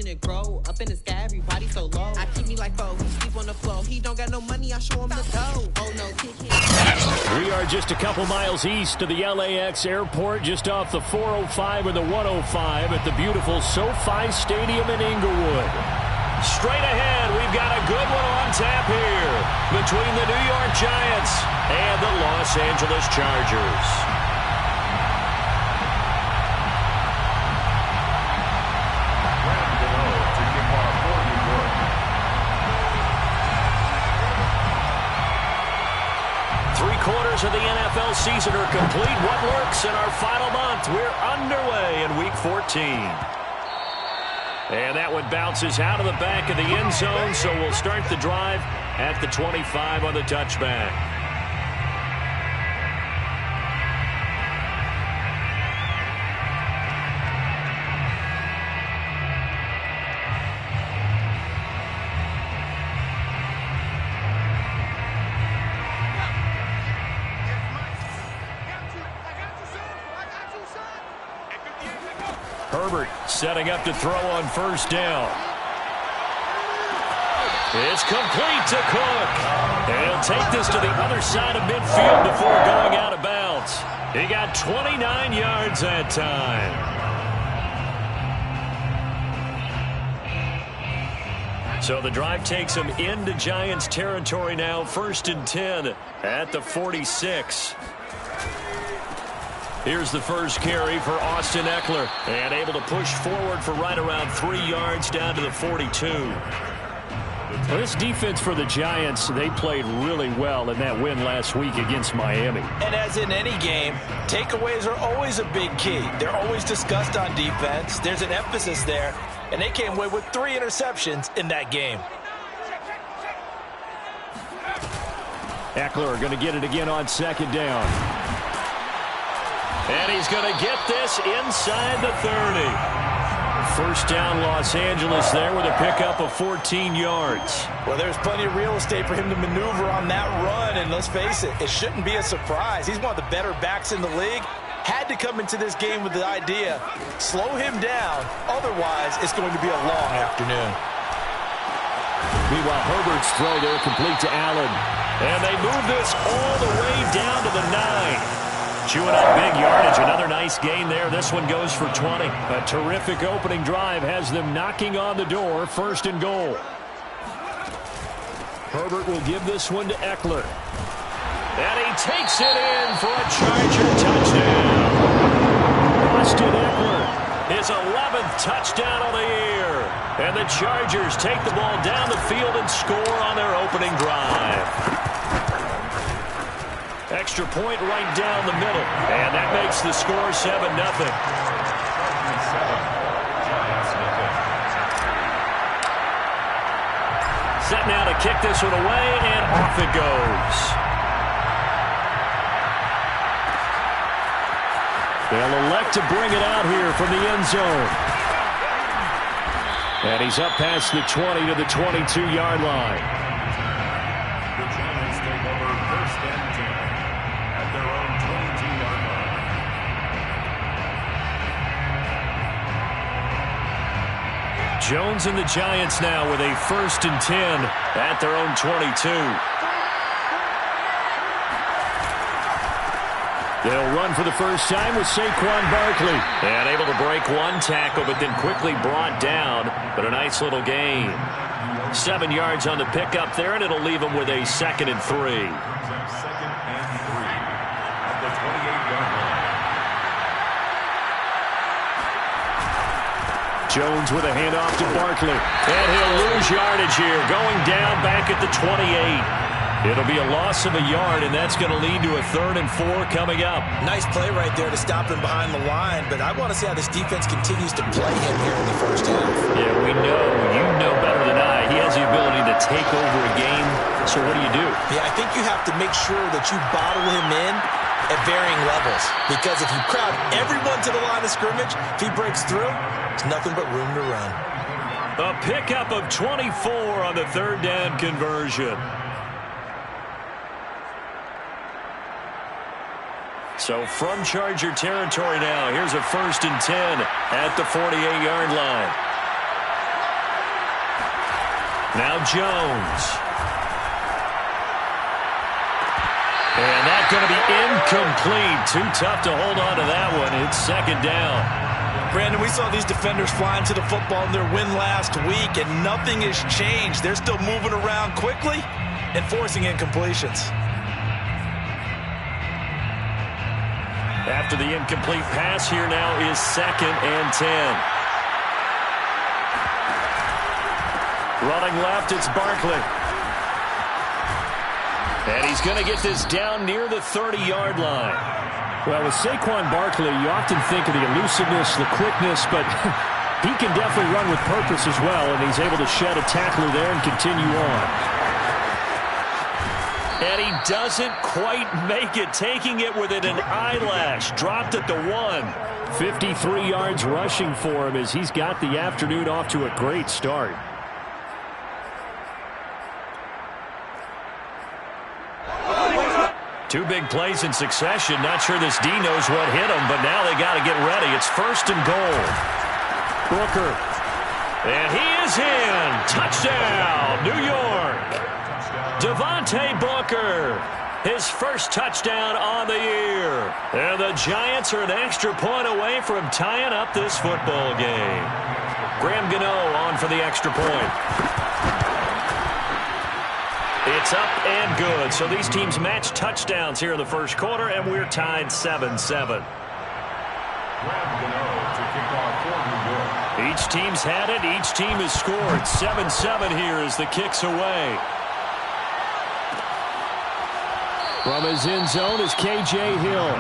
watching it grow. Up in the sky, everybody so low. I keep me like foe, he sleep on the floor. He don't got no money, I show him the dough. Oh no, kick him. We are just a couple miles east of the LAX airport, just off the 405 or the 105 at the beautiful SoFi Stadium in Inglewood. Straight ahead, we've got a good one on tap here between the New York Giants and the Los Angeles Chargers. 3/4 of the NFL season are complete. What works in our final month? We're underway in Week 14. And that one bounces out of the back of the end zone, so we'll start the drive at the 25 on the touchback. Herbert setting up to throw on first down. It's complete to Cook. And he'll take this to the other side of midfield before going out of bounds. He got 29 yards that time. So the drive takes him into Giants territory now. 1st and 10 at the 46. Here's the first carry for Austin Eckler. And able to push forward for right around 3 yards down to the 42. Well, this defense for the Giants, they played really well in that win last week against Miami. And as in any game, takeaways are always a big key. They're always discussed on defense. There's an emphasis there. And they came away with 3 interceptions in that game. Eckler going to get it again on 2nd down. And he's going to get this inside the 30. First down, Los Angeles there with a pickup of 14 yards. Well, there's plenty of real estate for him to maneuver on that run. And let's face it, it shouldn't be a surprise. He's one of the better backs in the league. Had to come into this game with the idea, slow him down. Otherwise, it's going to be a long afternoon. Meanwhile, Herbert's throw there complete to Allen. And they move this all the way down to the 9. Chewing up big yardage. Another nice gain there. This one goes for 20. A terrific opening drive has them knocking on the door. 1st and goal. Herbert will give this one to Eckler. And he takes it in for a Charger touchdown. Austin Eckler, his 11th touchdown of the year. And the Chargers take the ball down the field and score on their opening drive. Extra point right down the middle. And that makes the score 7-0. Set now to kick this one away, and off it goes. They'll elect to bring it out here from the end zone. And he's up past the 20 to the 22-yard line. The Giants take over 1st and 10 at their own 22-yard line. Jones and the Giants now with a 1st and 10 at their own 22. They'll run for the first time with Saquon Barkley. And able to break one tackle, but then quickly brought down. But a nice little gain. 7 yards on the pickup there, and it'll leave them with a 2nd and 3. 2nd and 3 at the 28-yard line. Jones with a handoff to Barkley. And he'll lose yardage here, going down back at the 28. It'll be a loss of a yard, and that's going to lead to a 3rd and 4 coming up. Nice play right there to stop him behind the line, but I want to see how this defense continues to play him here in the 1st half. Yeah, we know, you know better than I, he has the ability to take over a game. So what do? Yeah, I think you have to make sure that you bottle him in at varying levels, because if you crowd everyone to the line of scrimmage, if he breaks through, it's nothing but room to run. A pickup of 24 on the 3rd down conversion. So from Charger territory now, here's a 1st and 10 at the 48-yard line. Now Jones. And that's going to be incomplete. Too tough to hold on to that one. It's second down. Brandon, we saw these defenders flying to the football in their win last week, and nothing has changed. They're still moving around quickly and forcing incompletions. After the incomplete pass, here now is 2nd and 10. Running left, it's Barkley. And he's going to get this down near the 30-yard line. Well, with Saquon Barkley, you often think of the elusiveness, the quickness, but he can definitely run with purpose as well, and he's able to shed a tackler there and continue on. And he doesn't quite make it, taking it within an eyelash. Dropped at the 1. 53 yards rushing for him as he's got the afternoon off to a great start. Two big plays in succession. Not sure this D knows what hit him, but now they got to get ready. It's 1st and goal. Booker. And he is in. Touchdown, New York. Devontae Booker. His first touchdown on the year. And the Giants are an extra point away from tying up this football game. Graham Gano on for the extra point. It's up and good. So these teams match touchdowns here in the first quarter, and we're tied 7-7. Each team's had it. Each team has scored. 7-7 here as the kick's away. From his end zone is K.J. Hill.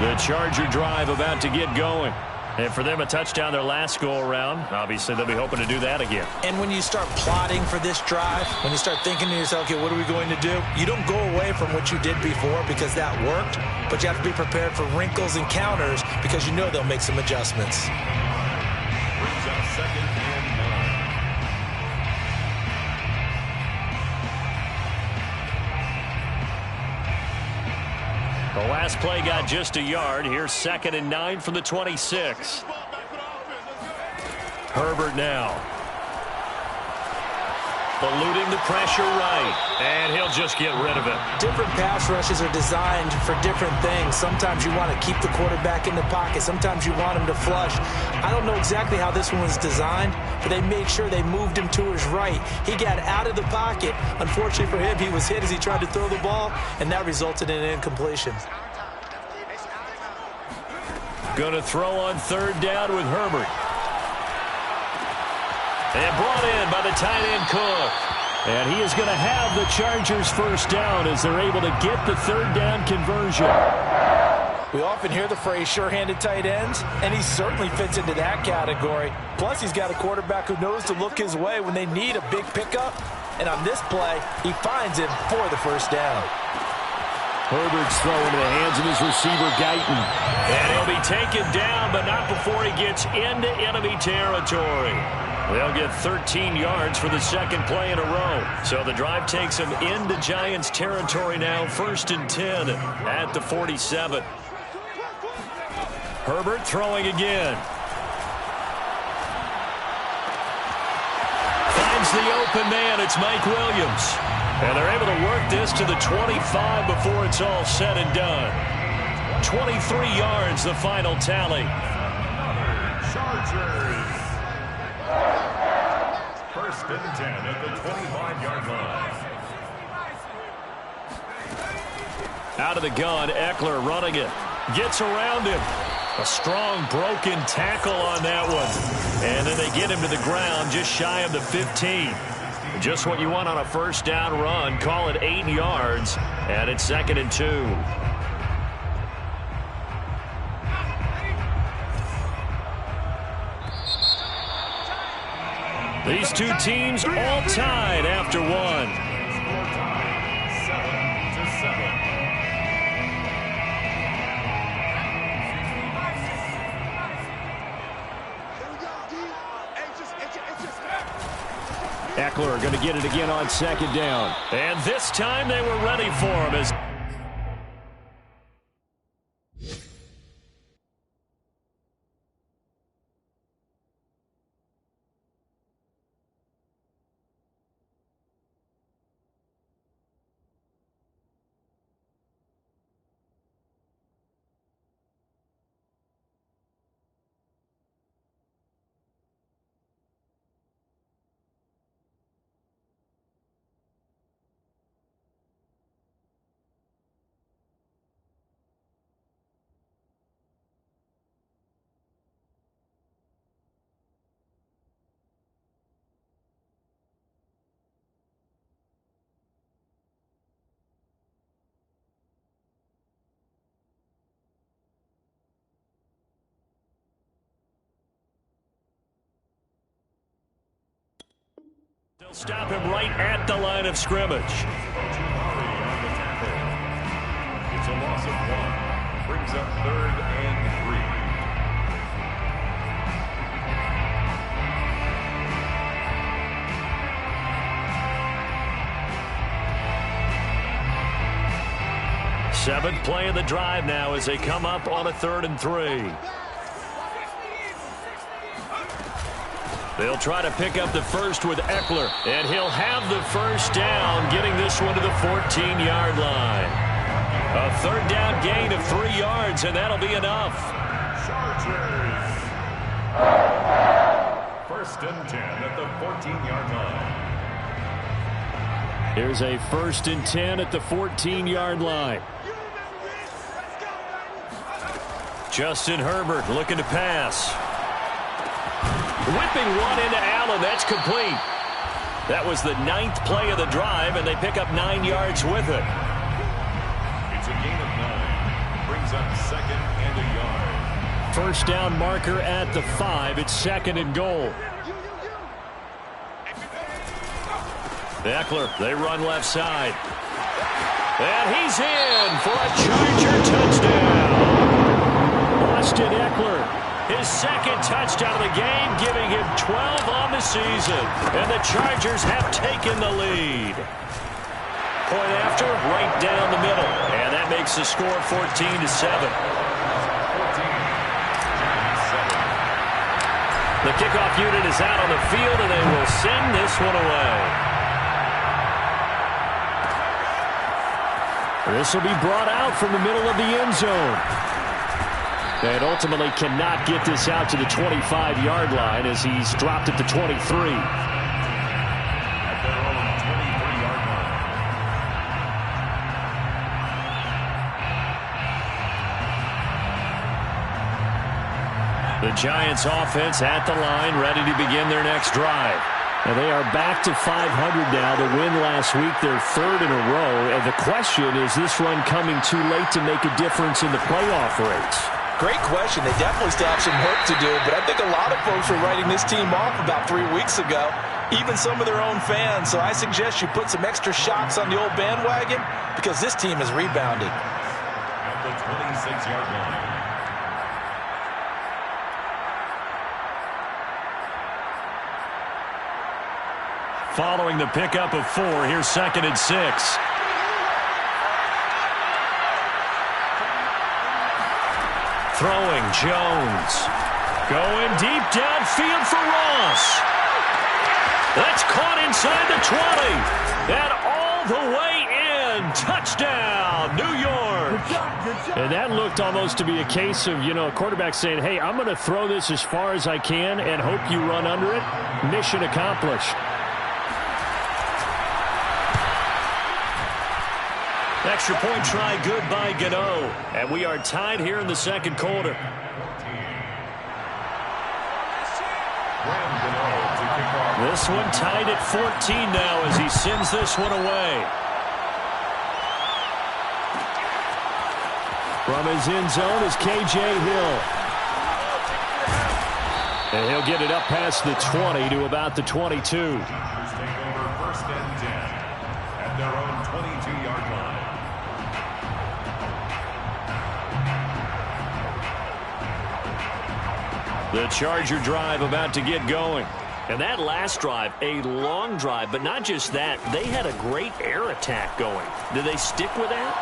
The Charger drive about to get going. And for them, a touchdown their last go-around. Obviously, they'll be hoping to do that again. And when you start plotting for this drive, when you start thinking to yourself, okay, what are we going to do? You don't go away from what you did before because that worked, but you have to be prepared for wrinkles and counters because you know they'll make some adjustments. Brings up 2nd and 9. The last play got just a yard. Here's 2nd and 9 from the 26. Herbert now. Eluding the pressure right. And he'll just get rid of it. Different pass rushes are designed for different things. Sometimes you want to keep the quarterback in the pocket. Sometimes you want him to flush. I don't know exactly how this one was designed, but they made sure they moved him to his right. He got out of the pocket. Unfortunately for him, he was hit as he tried to throw the ball, and that resulted in an incompletion. Going to throw on 3rd down with Herbert. And brought in by the tight end Cook. And he is going to have the Chargers first down as they're able to get the 3rd down conversion. We often hear the phrase sure-handed tight ends, and he certainly fits into that category. Plus, he's got a quarterback who knows to look his way when they need a big pickup. And on this play, he finds him for the first down. Herbert's throwing into the hands of his receiver, Guyton. And he'll be taken down, but not before he gets into enemy territory. They'll get 13 yards for the 2nd play in a row. So the drive takes them into Giants territory now. 1st and 10 at the 47. Herbert throwing again. Finds the open man. It's Mike Williams. And they're able to work this to the 25 before it's all said and done. 23 yards, the final tally. Chargers. 1st and 10 at the 25-yard line. Out of the gun, Eckler running it. Gets around him. A strong broken tackle on that one. And then they get him to the ground just shy of the 15. Just what you want on a first down run. Call it 8 yards. And it's 2nd and 2. These two teams all tied after one. Score time, 7-7. Eckler going to get it again on 2nd down. And this time they were ready for him as Stop him right at the line of scrimmage. It's a loss of 1. Brings up 3rd and 3. Seventh play of the drive now as they come up on a 3rd and 3. They'll try to pick up the first with Eckler, and he'll have the first down, getting this one to the 14-yard line. A 3rd down gain of 3 yards, and that'll be enough. Chargers. 1st and 10 at the 14-yard line. Here's a 1st and 10 at the 14-yard line. Justin Herbert looking to pass. Whipping one into Allen. That's complete. That was the 9th play of the drive, and they pick up 9 yards with it. It's a gain of 9. Brings up 2nd and a yard. First down marker at the 5. It's 2nd and goal. Eckler, they run left side. And he's in for a Charger touchdown. Austin Eckler, his 2nd touchdown of the game, giving him 12 on the season. And the Chargers have taken the lead. Point after, right down the middle. And that makes the score 14-7. The kickoff unit is out on the field, and they will send this one away. This will be brought out from the middle of the end zone. And ultimately cannot get this out to the 25-yard line as he's dropped at the 23. At their own 23-yard line. The Giants offense at the line, ready to begin their next drive. And they are back to 500 now. The win last week, their 3rd in a row. And the question, is this run coming too late to make a difference in the playoff race? Great question. They definitely still have some work to do, but I think a lot of folks were writing this team off about 3 weeks ago, even some of their own fans. So I suggest you put some extra shots on the old bandwagon because this team has rebounded. At the 26-yard line. Following the pickup of 4, here's 2nd and 6. Throwing, Jones. Going deep downfield for Ross. That's caught inside the 20. And all the way in. Touchdown, New York. And that looked almost to be a case of, a quarterback saying, hey, I'm going to throw this as far as I can and hope you run under it. Mission accomplished. Extra point try good by Gano. And we are tied here in the 2nd quarter. This one tied at 14 now as he sends this one away. From his end zone is K.J. Hill. And he'll get it up past the 20 to about the 22. Take over 1st and 10 at their own 22-yard line. The Charger drive about to get going. And that last drive, a long drive, but not just that. They had a great air attack going. Did they stick with that?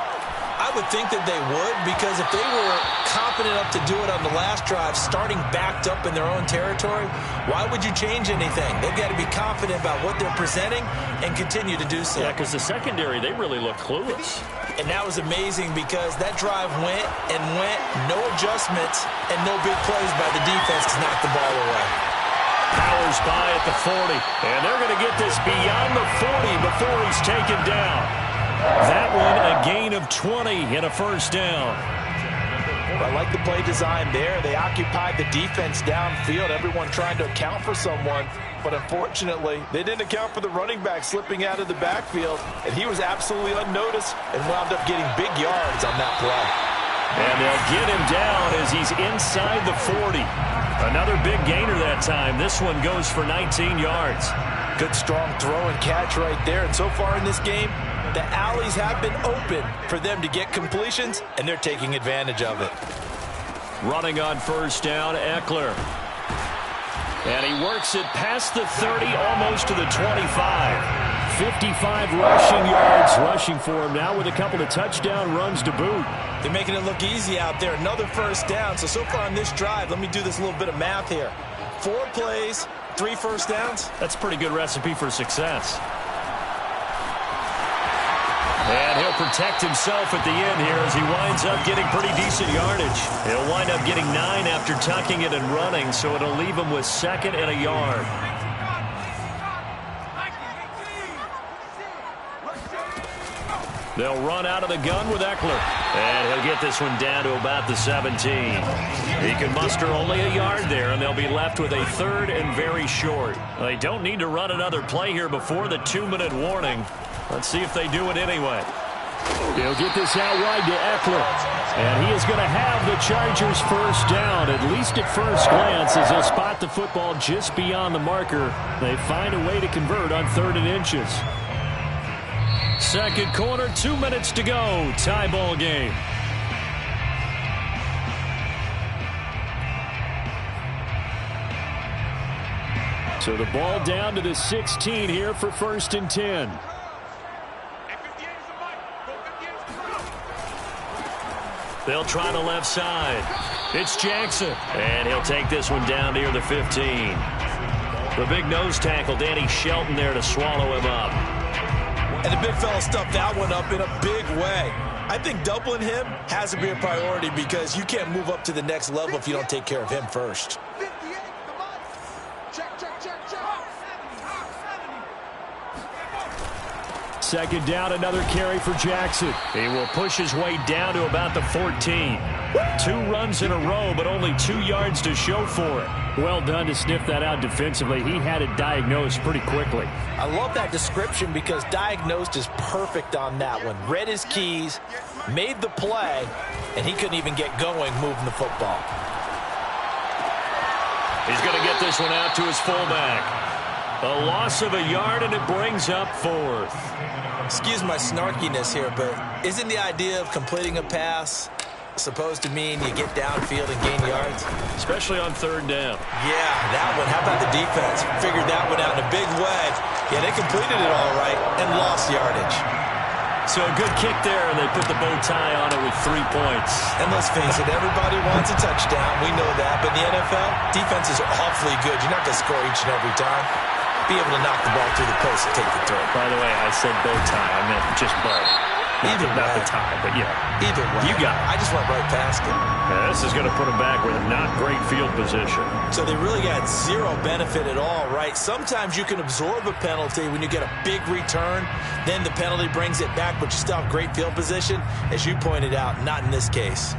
I would think that they would, because if they were confident enough to do it on the last drive, starting backed up in their own territory, why would you change anything? They've got to be confident about what they're presenting and continue to do so. Yeah, because the secondary, they really looked clueless. And that was amazing because that drive went and went, no adjustments, and no big plays by the defense to knock the ball away. Powers by at the 40, and they're going to get this beyond the 40 before he's taken down. That one a gain of 20 and a first down. I like the play design there. They occupied the defense downfield, everyone trying to account for someone. But unfortunately, they didn't account for the running back slipping out of the backfield, and he was absolutely unnoticed and wound up getting big yards on that play. And they'll get him down as he's inside the 40. Another big gainer that time. This one goes for 19 yards. Good, strong throw and catch right there. And so far in this game, the alleys have been open for them to get completions, and they're taking advantage of it. Running on first down, Eckler. And he works it past the 30, almost to the 25. 55 rushing yards rushing for him now with a couple of touchdown runs to boot. They're making it look easy out there. Another first down. So far on this drive, let me do this little bit of math here. 4 plays, 3 first downs. That's a pretty good recipe for success. And he'll protect himself at the end here as he winds up getting pretty decent yardage. He'll wind up getting 9 after tucking it and running, so it'll leave him with 2nd and a yard. They'll run out of the gun with Eckler. And he'll get this one down to about the 17. He can muster only a yard there, and they'll be left with a 3rd and very short. They don't need to run another play here before the 2-minute warning. Let's see if they do it anyway. He'll get this out wide to Eckler. And he is going to have the Chargers first down, at least at first glance, as they'll spot the football just beyond the marker. They find a way to convert on 3rd and inches. Second quarter, 2 minutes to go. Tie ball game. So the ball down to the 16 here for 1st and 10. They'll try the left side. It's Jackson. And he'll take this one down near the 15. The big nose tackle, Danny Shelton, there to swallow him up. And the big fella stuffed that one up in a big way. I think doubling him has to be a priority because you can't move up to the next level if you don't take care of him first. Second down, another carry for Jackson. He will push his way down to about the 14. 2 runs in a row, but only 2 yards to show for it. Well done to sniff that out defensively. He had it diagnosed pretty quickly. I love that description because diagnosed is perfect on that one. Read his keys, made the play, and he couldn't even get going moving the football. He's going to get this one out to his fullback. A loss of a yard, and it brings up 4th. Excuse my snarkiness here, but isn't the idea of completing a pass supposed to mean you get downfield and gain yards? Especially on 3rd down. Yeah, that one. How about the defense? Figured that one out in a big way. Yeah, they completed it all right and lost yardage. So a good kick there, and they put the bow tie on it with 3 points. And let's face it, everybody wants a touchdown. We know that. But in the NFL, defense is awfully good. You're not going to score each and every time. Be able to knock the ball through the post and take the throw. By the way, I said bow tie. I meant just bow. Not the tie, but yeah. Either way. You got it. I just went right past it. Yeah, this is going to put them back with not great field position. So they really got 0 benefit at all, right? Sometimes you can absorb a penalty when you get a big return. Then the penalty brings it back, but you still have great field position. As you pointed out, not in this case.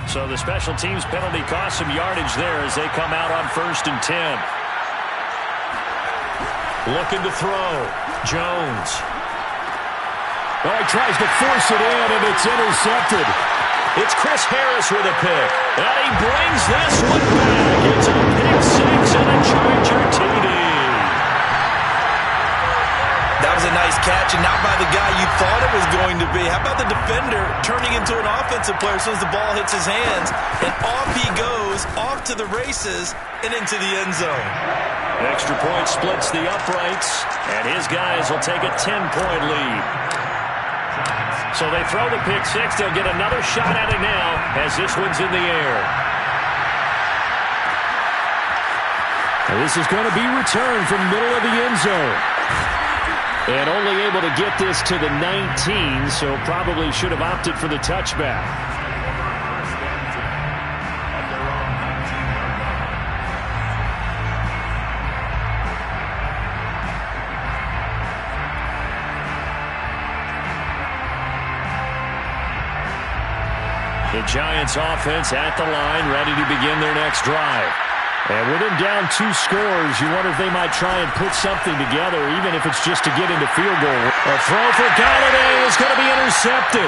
So the special teams penalty cost some yardage there as they come out on 1st and 10. Looking to throw. Jones. Oh, he tries to force it in, and it's intercepted. It's Chris Harris with a pick. And he brings this one back. It's a pick 6 and a Charger TD. That was a nice catch, and not by the guy you thought it was going to be. How about the defender turning into an offensive player as soon as the ball hits his hands, and off he goes, off to the races, and into the end zone. Extra point splits the uprights, and his guys will take a 10-point lead. So they throw the pick 6. They'll get another shot at it now as this one's in the air. And this is going to be returned from middle of the end zone. And only able to get this to the 19, so probably should have opted for the touchback. The Giants offense at the line, ready to begin their next drive. And with them down 2 scores, you wonder if they might try and put something together, even if it's just to get into field goal. A throw for Galladay is going to be intercepted.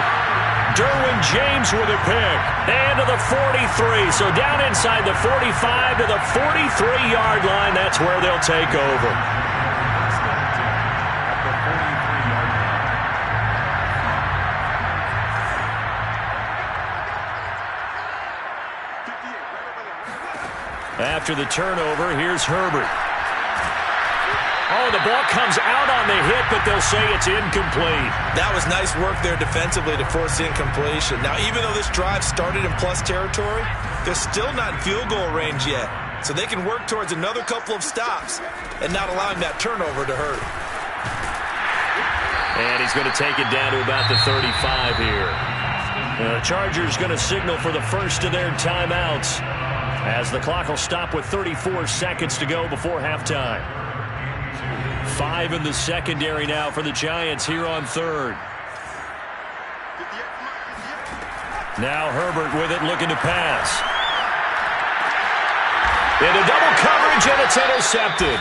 Derwin James with a pick. And to the 43. So down inside the 45 to the 43-yard line. That's where they'll take over. After the turnover, here's Herbert. Oh, the ball comes out on the hit, but they'll say it's incomplete. That was nice work there defensively to force incompletion. Now, even though this drive started in plus territory, they're still not in field goal range yet. So they can work towards another couple of stops and not allowing that turnover to hurt. And he's going to take it down to about the 35 here. The Chargers going to signal for the first of their timeouts, as the clock will stop with 34 seconds to go before halftime. 5 in the secondary now for the Giants here on third. Now Herbert with it, looking to pass. Into double coverage, and it's intercepted.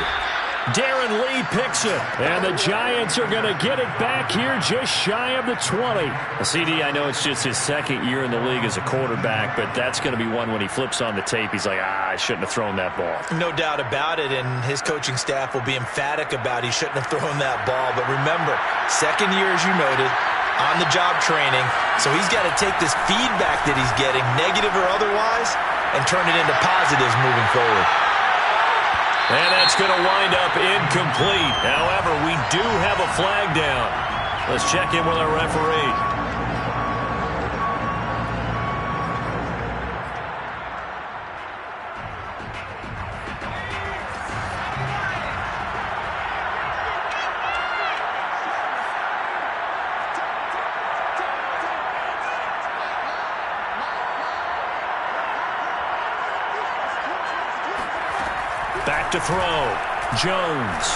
Darren Lee picks it, and the Giants are going to get it back here just shy of the 20. CD, I know it's just his second year in the league as a quarterback, but that's going to be one when he flips on the tape. He's like, I shouldn't have thrown that ball. No doubt about it, and his coaching staff will be emphatic about he shouldn't have thrown that ball. But remember, second year, as you noted, on-the-job training, so he's got to take this feedback that he's getting, negative or otherwise, and turn it into positives moving forward. And that's going to wind up incomplete. However, we do have a flag down. Let's check in with our referee. Back to throw. Jones.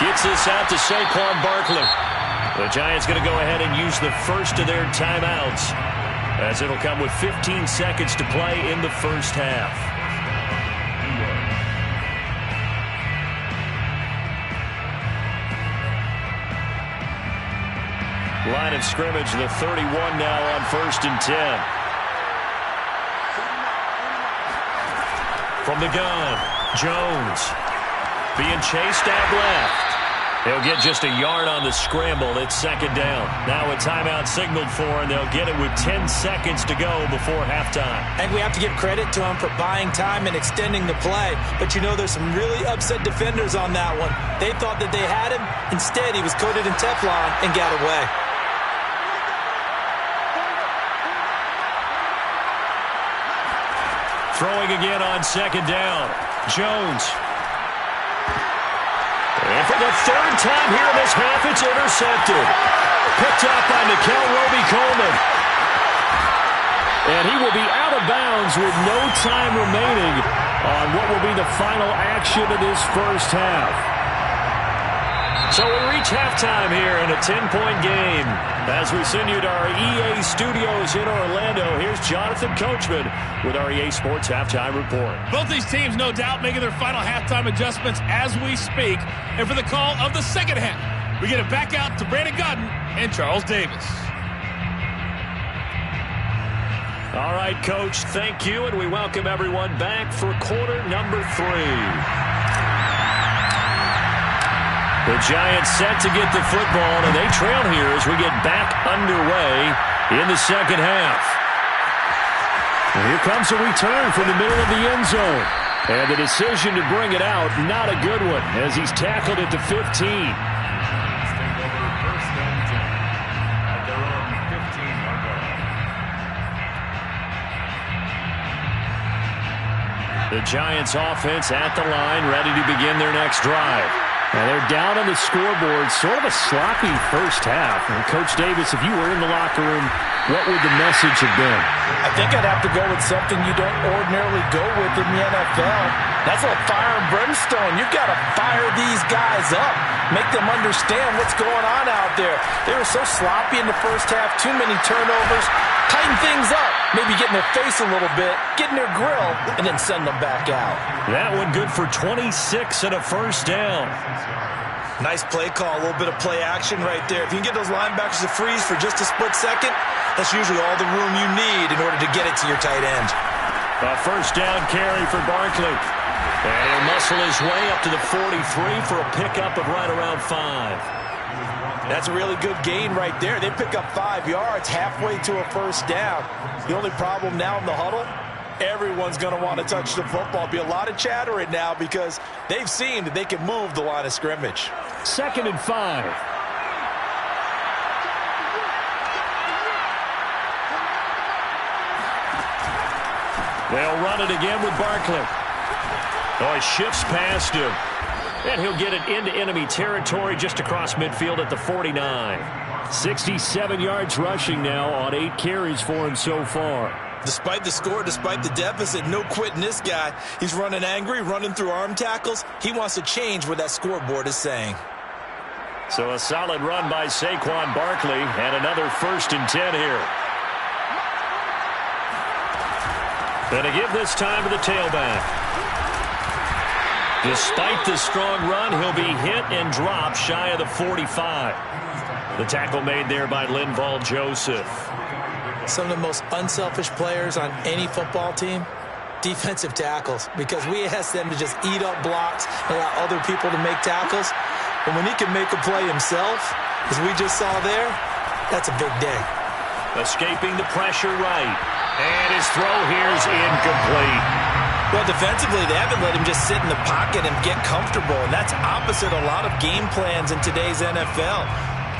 Gets this out to Saquon Barkley. The Giants going to go ahead and use the first of their timeouts, as it'll come with 15 seconds to play in the first half. Line of scrimmage, the 31 now on 1st and 10. From the gun, Jones being chased out left. He'll get just a yard on the scramble. It's second down. Now a timeout signaled for, and they'll get it with 10 seconds to go before halftime. I think we have to give credit to him for buying time and extending the play. But, you know, there's some really upset defenders on that one. They thought that they had him. Instead, he was coated in Teflon and got away. Throwing again on second down. Jones. And for the third time here in this half, it's intercepted. Picked up by Nickel Roby-Coleman. And he will be out of bounds with no time remaining on what will be the final action of this first half. So we reach halftime here in a 10-point game. As we send you to our EA studios in Orlando, here's Jonathan Coachman with our EA Sports Halftime Report. Both these teams, no doubt, making their final halftime adjustments as we speak. And for the call of the second half, we get it back out to Brandon Godden and Charles Davis. All right, Coach, thank you, and we welcome everyone back for quarter number 3. The Giants set to get the football, and they trail here as we get back underway in the second half. And here comes a return from the middle of the end zone. And the decision to bring it out, not a good one, as he's tackled at the 15. The Giants offense at the line, ready to begin their next drive. And they're down on the scoreboard, sort of a sloppy first half. And Coach Davis, if you were in the locker room, what would the message have been? I think I'd have to go with something you don't ordinarily go with in the NFL. That's like fire and brimstone. You've got to fire these guys up. Make them understand what's going on out there. They were so sloppy in the first half, too many turnovers. Tighten things up. Maybe get in their face a little bit, get in their grill, and then send them back out. That one good for 26 and a first down. Nice play call, a little bit of play action right there. If you can get those linebackers to freeze for just a split second, that's usually all the room you need in order to get it to your tight end. A first down carry for Barkley. And he'll muscle his way up to the 43 for a pickup of right around 5. That's a really good gain right there. They pick up 5 yards halfway to a first down. The only problem now in the huddle, everyone's going to want to touch the football. Be a lot of chatter right now because they've seen that they can move the line of scrimmage. 2nd and 5. They'll run it again with Barkley. Oh, he shifts past him. And he'll get it into enemy territory just across midfield at the 49. 67 yards rushing now on 8 carries for him so far. Despite the score, despite the deficit, no quitting this guy. He's running angry, running through arm tackles. He wants to change what that scoreboard is saying. So a solid run by Saquon Barkley and another 1st and 10 here. And to give this time to the tailback. Despite the strong run, he'll be hit and dropped shy of the 45. The tackle made there by Linval Joseph. Some of the most unselfish players on any football team, defensive tackles, because we ask them to just eat up blocks and allow other people to make tackles. And when he can make a play himself, as we just saw there, that's a big day. Escaping the pressure right. And his throw here is incomplete. Well, defensively, they haven't let him just sit in the pocket and get comfortable, and that's opposite a lot of game plans in today's NFL.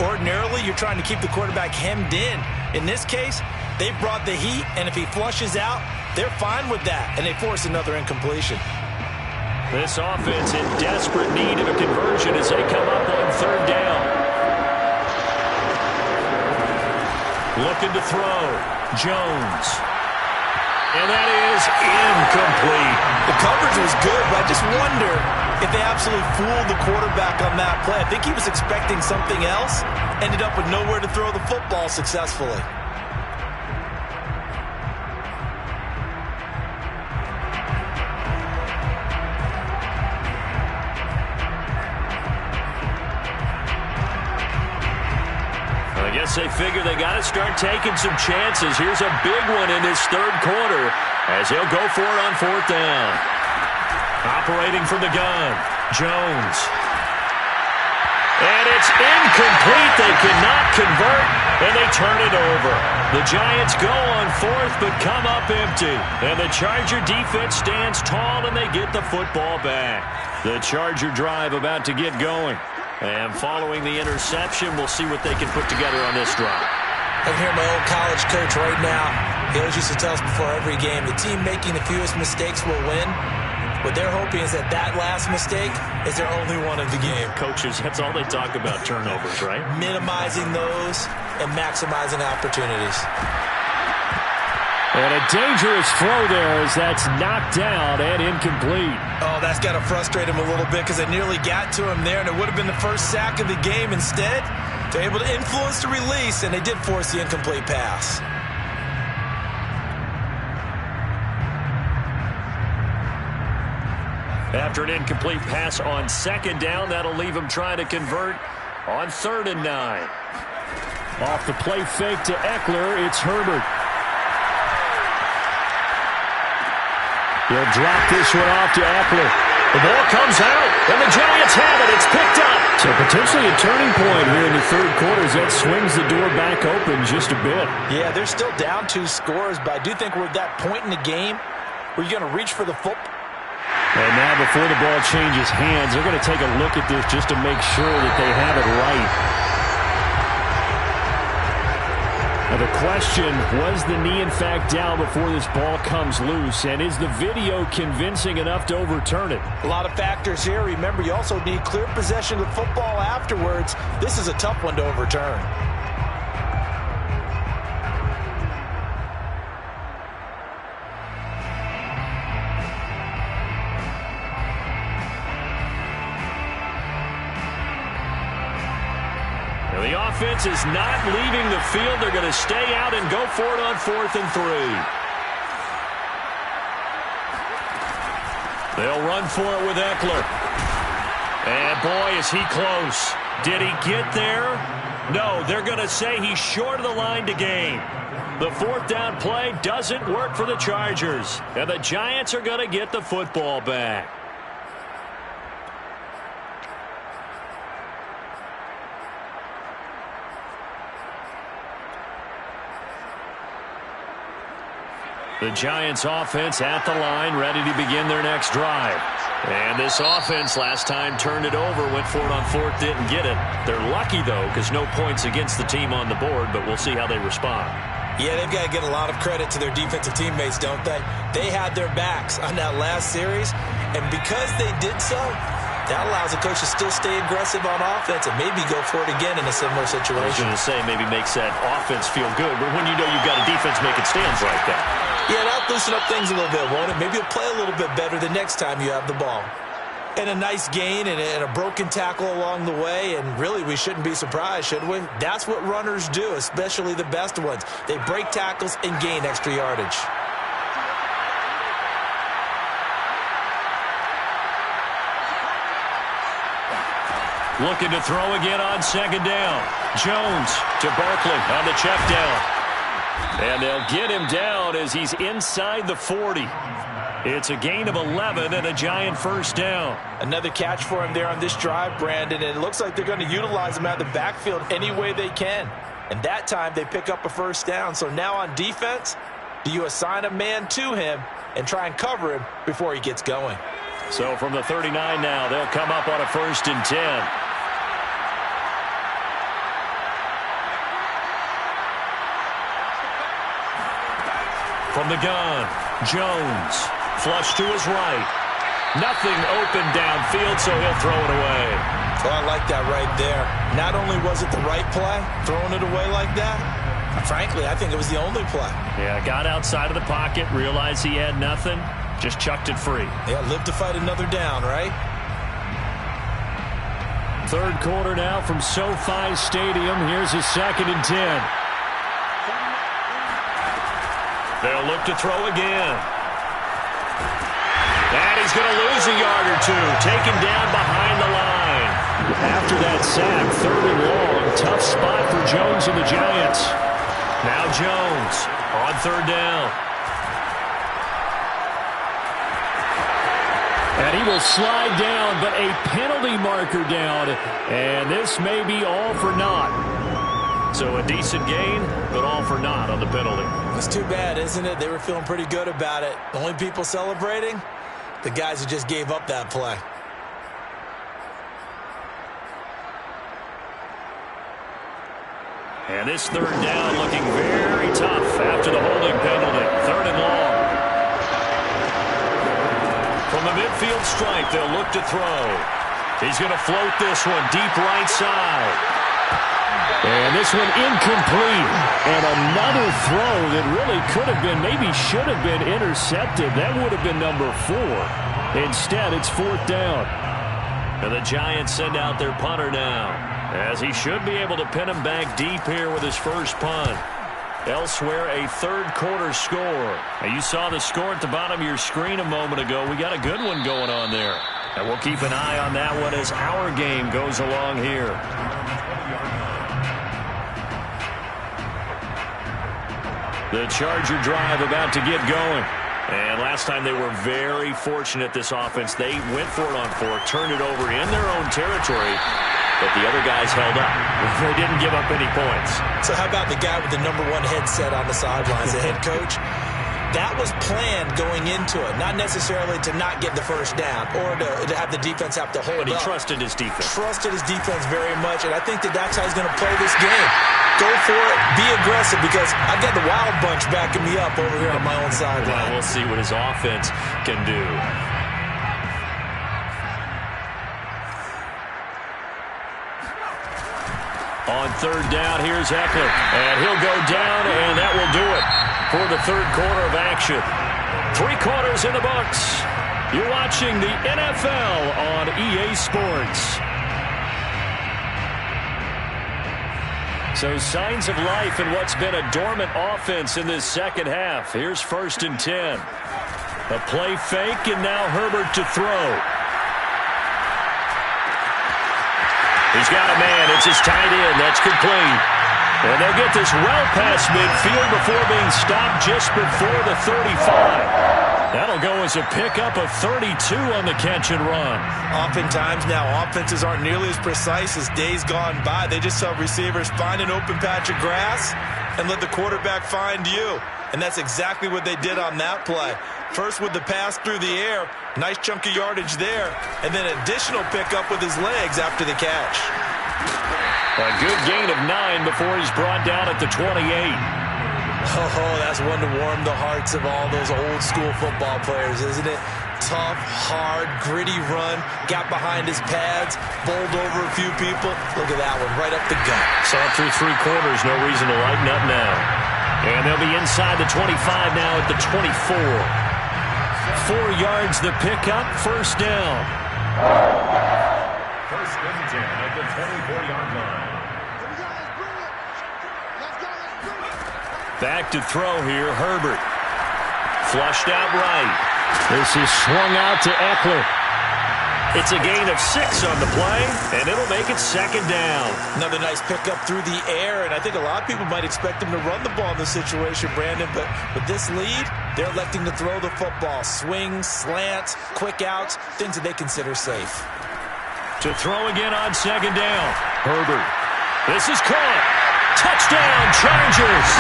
Ordinarily, you're trying to keep the quarterback hemmed in. In this case, they brought the heat, and if he flushes out, they're fine with that, and they force another incompletion. This offense in desperate need of a conversion as they come up on 3rd down. Looking to throw. Jones. And that is incomplete. The coverage was good, but I just wonder if they absolutely fooled the quarterback on that play. I think he was expecting something else, ended up with nowhere to throw the football successfully. I guess they figure they got to start taking some chances. Here's a big one in this 3rd quarter as he'll go for it on 4th down. Operating from the gun, Jones. And it's incomplete. They cannot convert, and they turn it over. The Giants go on 4th, but come up empty. And the Charger defense stands tall, and they get the football back. The Charger drive about to get going. And following the interception, we'll see what they can put together on this drive. I can hear my old college coach right now. He always used to tell us before every game, the team making the fewest mistakes will win. What they're hoping is that last mistake is their only one of the game. Coaches, that's all they talk about, turnovers, right? Minimizing those and maximizing opportunities. And a dangerous throw there as that's knocked down and incomplete. Oh, that's got to frustrate him a little bit because they nearly got to him there, and it would have been the first sack of the game. Instead, they're able to influence the release, and they did force the incomplete pass. After an incomplete pass on 2nd down, that'll leave him trying to convert on 3rd and 9. Off the play fake to Eckler, it's Herbert. He'll drop this one off to Eckler. The ball comes out, and the Giants have it. It's picked up. So potentially a turning point here in the 3rd quarter as that swings the door back open just a bit. Yeah, they're still down 2 scores, but I do think we're at that point in the game where you're going to reach for the football. And now before the ball changes hands, they're going to take a look at this just to make sure that they have it right. Now the question, was the knee in fact down before this ball comes loose? And is the video convincing enough to overturn it? A lot of factors here. Remember, you also need clear possession of the football afterwards. This is a tough one to overturn. The offense is not leaving the field. They're going to stay out and go for it on 4th and 3. They'll run for it with Eckler. And boy, is he close. Did he get there? No, they're going to say he's short of the line to gain. The fourth down play doesn't work for the Chargers. And the Giants are going to get the football back. The Giants offense at the line, ready to begin their next drive. And this offense last time turned it over, went for it on fourth, didn't get it. They're lucky, though, because no points against the team on the board, but we'll see how they respond. Yeah, they've got to get a lot of credit to their defensive teammates, don't they? They had their backs on that last series, and because they did so, that allows the coach to still stay aggressive on offense and maybe go for it again in a similar situation. I was going to say maybe makes that offense feel good, but when you know you've got a defense making stands like that. Yeah, that'll loosen up things a little bit, won't it? Maybe you'll play a little bit better the next time you have the ball. And a nice gain and a broken tackle along the way, and really we shouldn't be surprised, should we? That's what runners do, especially the best ones. They break tackles and gain extra yardage. Looking to throw again on second down. Jones to Barkley on the check down. And they'll get him down as he's inside the 40. It's a gain of 11 and a Giant first down. Another catch for him there on this drive, Brandon, and it looks like they're going to utilize him out of the backfield any way they can. And that time they pick up a first down. So now on defense, do you assign a man to him and try and cover him before he gets going? So from the 39 now, they'll come up on a 1st and 10. From the gun, Jones, flush to his right. Nothing open downfield, so he'll throw it away. Well, I like that right there. Not only was it the right play, throwing it away like that, frankly, I think it was the only play. Yeah, got outside of the pocket, realized he had nothing, just chucked it free. Yeah, live to fight another down, right? Third quarter now from SoFi Stadium. Here's his 2nd and 10. They'll look to throw again. And he's going to lose a yard or two. Taken down behind the line. After that sack, 3rd and long. Tough spot for Jones and the Giants. Now Jones on 3rd down. And he will slide down, but a penalty marker down. And this may be all for naught. So a decent gain, but all for naught on the penalty. It's too bad, isn't it? They were feeling pretty good about it. The only people celebrating, the guys who just gave up that play. And this 3rd down looking very tough after the holding penalty. 3rd and long. From the midfield stripe, they'll look to throw. He's going to float this one deep right side. And this one incomplete. And another throw that really could have been, maybe should have been intercepted. That would have been number 4. Instead, it's 4th down. And the Giants send out their punter now, as he should be able to pin him back deep here with his first punt. Elsewhere, a third quarter score. Now, you saw the score at the bottom of your screen a moment ago. We got a good one going on there. And we'll keep an eye on that one as our game goes along here. The Charger drive about to get going. And last time they were very fortunate, this offense. They went for it on 4, turned it over in their own territory, but the other guys held up. They didn't give up any points. So how about the guy with the number 1 headset on the sidelines, the head coach? That was planned going into it, not necessarily to not get the first down or to have the defense have to hold up. But he trusted his defense. Trusted his defense very much, and I think that's how he's going to play this game. Go for it, be aggressive, because I've got the wild bunch backing me up over here on my own sideline. Well, we'll see what his offense can do. On 3rd down, here's Eckler. And he'll go down, and that will do it for the third quarter of action. 3 quarters in the books. You're watching the NFL on EA Sports. So signs of life in what's been a dormant offense in this second half. Here's 1st and 10. A play fake, and now Herbert to throw. He's got a man. It's his tight end. That's complete. And they'll get this well past midfield before being stopped just before the 35. That'll go as a pickup of 32 on the catch and run. Oftentimes now, offenses aren't nearly as precise as days gone by. They just help receivers find an open patch of grass and let the quarterback find you. And that's exactly what they did on that play. First with the pass through the air, nice chunk of yardage there, and then additional pickup with his legs after the catch. A good gain of 9 before he's brought down at the 28. Oh, that's one to warm the hearts of all those old school football players, isn't it? Tough, hard, gritty run, got behind his pads, bowled over a few people. Look at that one, right up the gut. Saw it through 3 quarters, no reason to lighten up now. And they'll be inside the 25 now at the 24. 4 yards the pickup, first down. First and 10 at the 24-yard line. Back to throw here, Herbert. Flushed out right. This is swung out to Eckler. It's a gain of 6 on the play, and it'll make it second down. Another nice pickup through the air, and I think a lot of people might expect him to run the ball in this situation, Brandon, but with this lead, they're electing to throw the football. Swings, slants, quick outs, things that they consider safe. To throw again on second down. Herbert. This is caught. Touchdown, Chargers.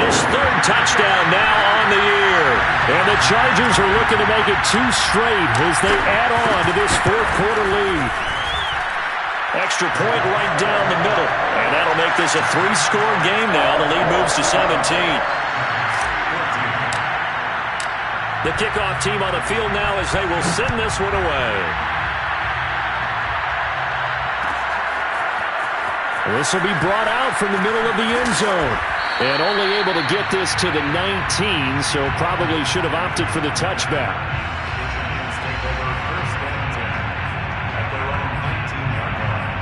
His 3rd touchdown now on the year. And the Chargers are looking to make it 2 straight as they add on to this 4th quarter lead. Extra point right down the middle. And that'll make this a 3-score game now. The lead moves to 17. The kickoff team on the field now as they will send this one away. This will be brought out from the middle of the end zone. And only able to get this to the 19, so probably should have opted for the touchback. Take over first and 10 at their own 19-yard line.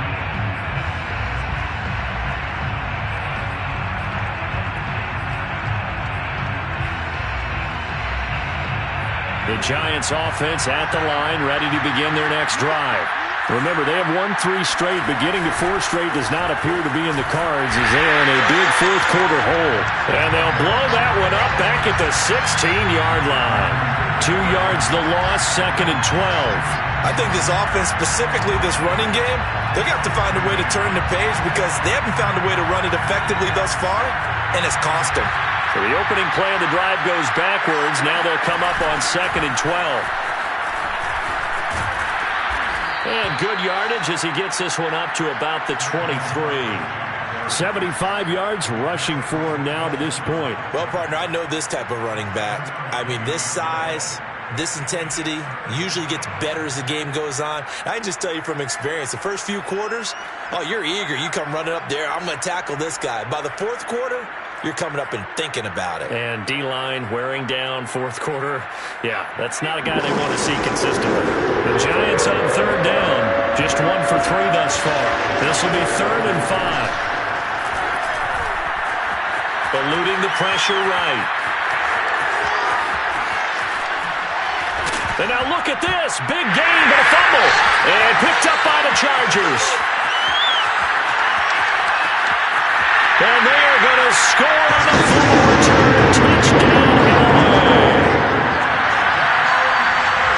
The Giants offense at the line, ready to begin their next drive. Remember, they have won 3 straight, but getting to 4 straight does not appear to be in the cards as they are in a big 4th quarter hole. And they'll blow that one up back at the 16-yard line. 2 yards the loss, 2nd and 12. I think this offense, specifically this running game, they're going to have to find a way to turn the page because they haven't found a way to run it effectively thus far, and it's cost them. So the opening play of the drive goes backwards. Now they'll come up on 2nd and 12. And good yardage as he gets this one up to about the 23. 75 yards rushing for him now to this point. Well, partner, I know this type of running back. I mean, this size, this intensity usually gets better as the game goes on. I can just tell you from experience, the first few quarters, oh, you're eager. You come running up there, I'm going to tackle this guy. By the 4th quarter, you're coming up and thinking about it. And D-line wearing down 4th quarter. Yeah, that's not a guy they want to see consistently. The Giants on 3rd down. Just 1 for 3 thus far. This will be 3rd and 5. Eluding the pressure right. And now look at this. Big gain, but a fumble. And picked up by the Chargers. And they are going to score on the fumble return. Touchdown, LA.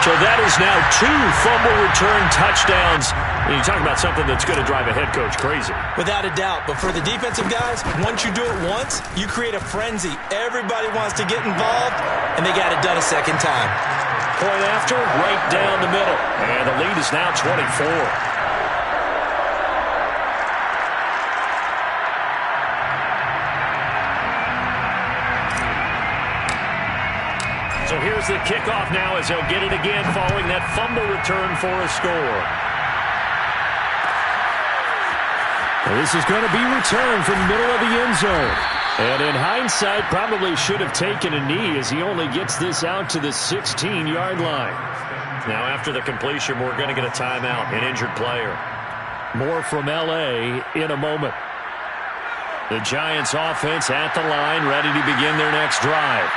So that is now 2 fumble return touchdowns. And you talk about something that's going to drive a head coach crazy. Without a doubt. But for the defensive guys, once you do it once, you create a frenzy. Everybody wants to get involved, and they got it done a second time. Point after, right down the middle. And the lead is now 24. So here's the kickoff now as they'll get it again following that fumble return for a score. Well, this is going to be returned from the middle of the end zone. And in hindsight, probably should have taken a knee as he only gets this out to the 16-yard line. Now after the completion, we're going to get a timeout, an injured player. More from L.A. in a moment. The Giants offense at the line, ready to begin their next drive.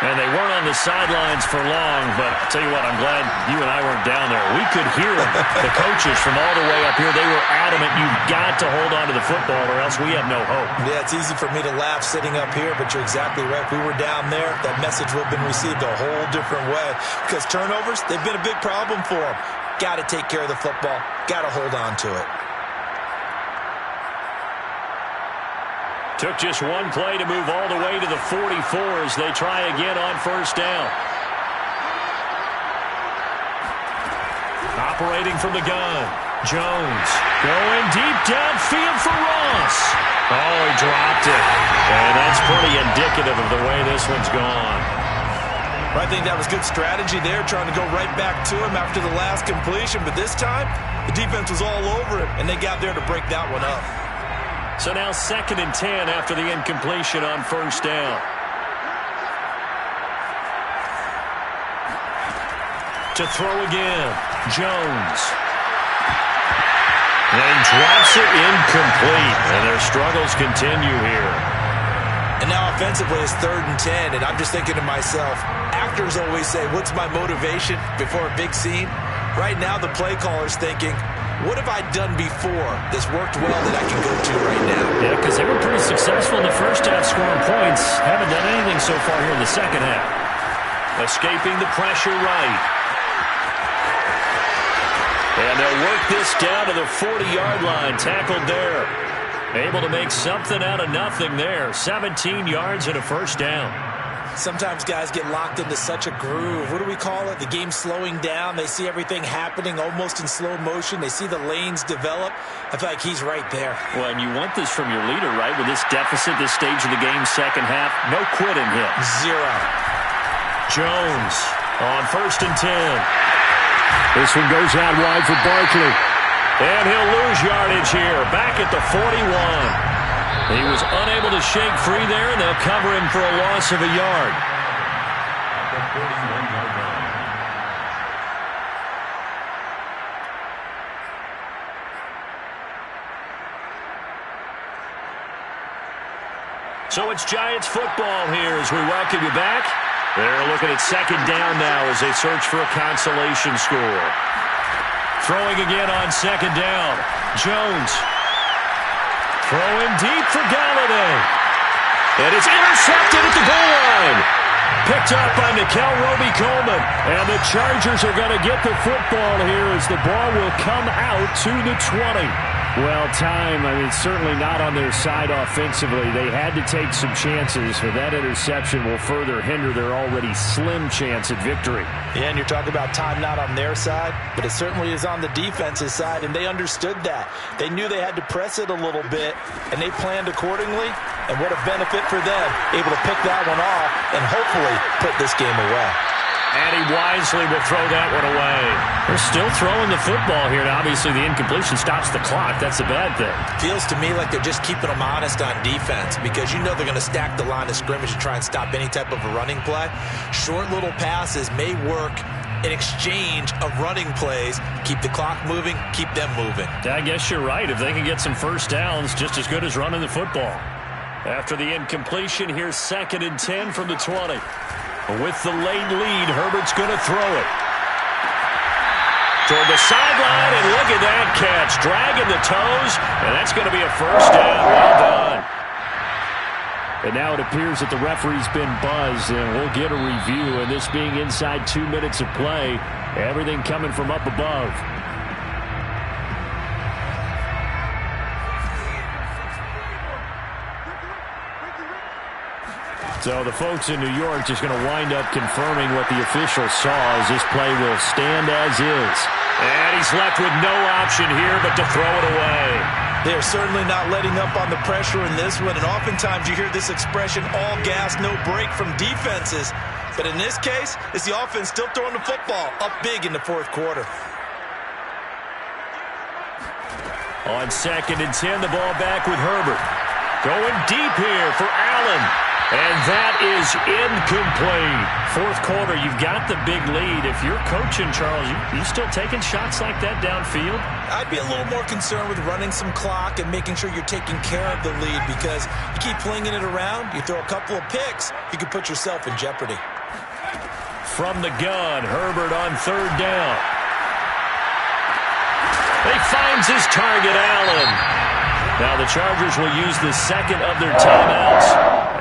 And they weren't on the sidelines for long, but I'll tell you what, I'm glad you and I weren't down there. We could hear the coaches from all the way up here. They were adamant, you've got to hold on to the football or else we have no hope. Yeah, it's easy for me to laugh sitting up here, but you're exactly right. If we were down there, that message would have been received a whole different way. Because turnovers, they've been a big problem for them. Got to take care of the football. Got to hold on to it. Took just one play to move all the way to the 44 as they try again on first down. Operating from the gun. Jones going deep downfield for Ross. Oh, he dropped it. And that's pretty indicative of the way this one's gone. I think that was good strategy there, trying to go right back to him after the last completion. But this time, the defense was all over it, and they got there to break that one up. So now 2nd and 10 after the incompletion on first down. To throw again, Jones. And he drops it incomplete, and their struggles continue here. And now offensively it's 3rd and 10, and I'm just thinking to myself, actors always say, what's my motivation before a big scene? Right now the play caller's thinking, what have I done before that's worked well that I can go to right now? Yeah, because they were pretty successful in the first half scoring points. Haven't done anything so far here in the second half. Escaping the pressure right. And they'll work this down to the 40-yard line. Tackled there. Able to make something out of nothing there. 17 yards and a first down. Sometimes guys get locked into such a groove. What do we call it? The game's slowing down. They see everything happening almost in slow motion. They see the lanes develop. I feel like he's right there. Well, and you want this from your leader, right? With this deficit, this stage of the game, second half, no quitting him. 0. Jones on 1st and 10. This one goes out wide for Barkley. And he'll lose yardage here. Back at the 41. He was unable to shake free there, and they'll cover him for a loss of a yard. At the 41-yard line. So it's Giants football here as we welcome you back. They're looking at 2nd down now as they search for a consolation score. Throwing again on 2nd down. Jones. Throwing deep for Galladay. And it's intercepted at the goal line. Picked up by Nickel Roby-Coleman. And the Chargers are going to get the football here as the ball will come out to the 20. Well, time, certainly not on their side offensively. They had to take some chances, but that interception will further hinder their already slim chance at victory. Yeah, and you're talking about time not on their side, but it certainly is on the defense's side, and they understood that. They knew they had to press it a little bit, and they planned accordingly, and what a benefit for them, able to pick that one off and hopefully put this game away. And he wisely will throw that one away. They're still throwing the football here, and obviously the incompletion stops the clock. That's a bad thing. Feels to me like they're just keeping them honest on defense because you know they're going to stack the line of scrimmage and try and stop any type of a running play. Short little passes may work in exchange of running plays. Keep the clock moving, keep them moving. I guess you're right. If they can get some first downs, just as good as running the football. After the incompletion, here's 2nd and 10 from the 20. With the late lead, Herbert's going to throw it. Toward the sideline, and look at that catch. Dragging the toes, and that's going to be a first down. Well done. And now it appears that the referee's been buzzed, and we'll get a review. And this being inside 2 minutes of play, everything coming from up above. So the folks in New York just going to wind up confirming what the official saw as this play will stand as is. And he's left with no option here but to throw it away. They are certainly not letting up on the pressure in this one, and oftentimes you hear this expression, all gas, no break from defenses. But in this case, it's the offense still throwing the football up big in the 4th quarter. On 2nd and 10, the ball back with Herbert. Going deep here for Allen. And that is incomplete. Fourth quarter, you've got the big lead. If you're coaching, Charles, you still taking shots like that downfield? I'd be a little more concerned with running some clock and making sure you're taking care of the lead, because you keep flinging it around, you throw a couple of picks, you could put yourself in jeopardy. From the gun, Herbert on third down. He finds his target, Allen. Now the Chargers will use the second of their timeouts,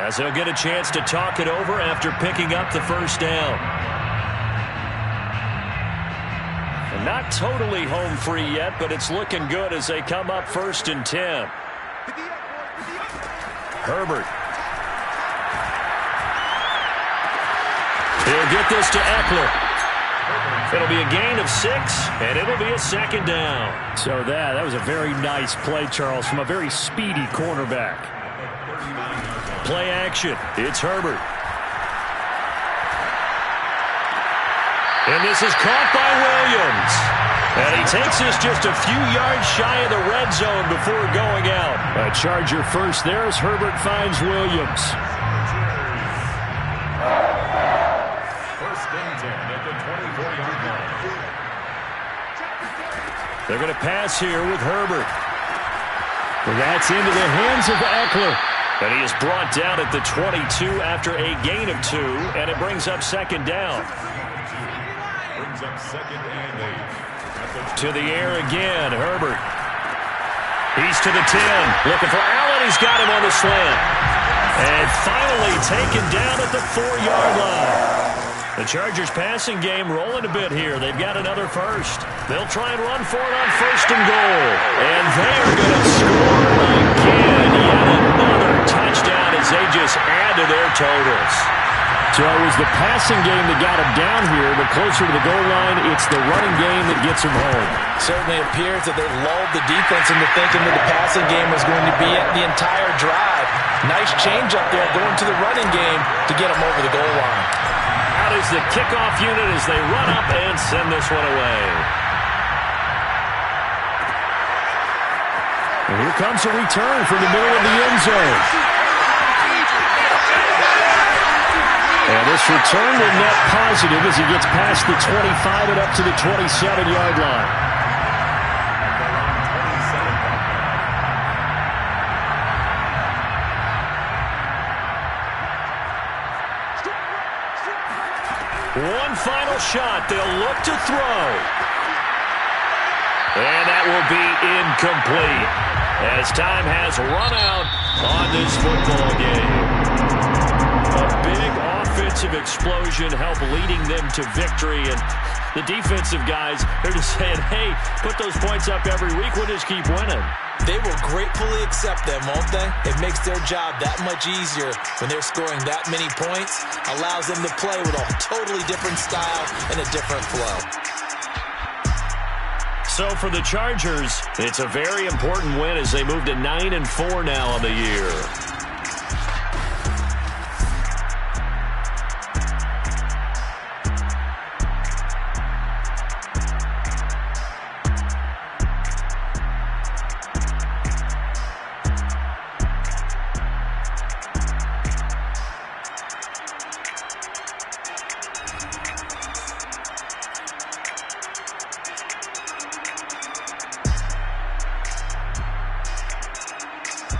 as they'll get a chance to talk it over after picking up the first down. And not totally home free yet, but it's looking good as they come up 1st and 10. Herbert. He'll get this to Eckler. It'll be a gain of 6, and it'll be a second down. So that was a very nice play, Charles, from a very speedy cornerback. Play action. It's Herbert. And this is caught by Williams. And he takes us just a few yards shy of the red zone before going out. A Charger first there as Herbert finds Williams. First and 10 at the 24-yard line. They're going to pass here with Herbert. Well, that's into the hands of Eckler. And he is brought down at the 22 after a gain of 2, and it brings up second down. Brings up second and 8. To the air again, Herbert. He's to the 10. Looking for Allen. He's got him on the slant. And finally taken down at the 4-yard line. The Chargers passing game rolling a bit here. They've got another first. They'll try and run for it on 1st and goal. And they're going to score again. Yet another touchdown as they just add to their totals. So it was the passing game that got him down here, but closer to the goal line, it's the running game that gets him home. Certainly appears that they lulled the defense into thinking that the passing game was going to be it the entire drive. Nice change up there going to the running game to get him over the goal line. Out is the kickoff unit as they run up and send this one away. And here comes a return from the middle of the end zone. And this return will net positive as he gets past the 25 and up to the 27-yard line. One final shot. They'll look to throw. And that will be incomplete as time has run out on this football game. A big offensive explosion helped leading them to victory. And the defensive guys, they're just saying, hey, put those points up every week. We'll just keep winning. They will gratefully accept them, won't they? It makes their job that much easier when they're scoring that many points. Allows them to play with a totally different style and a different flow. So for the Chargers, it's a very important win as they move to 9-4 now on the year.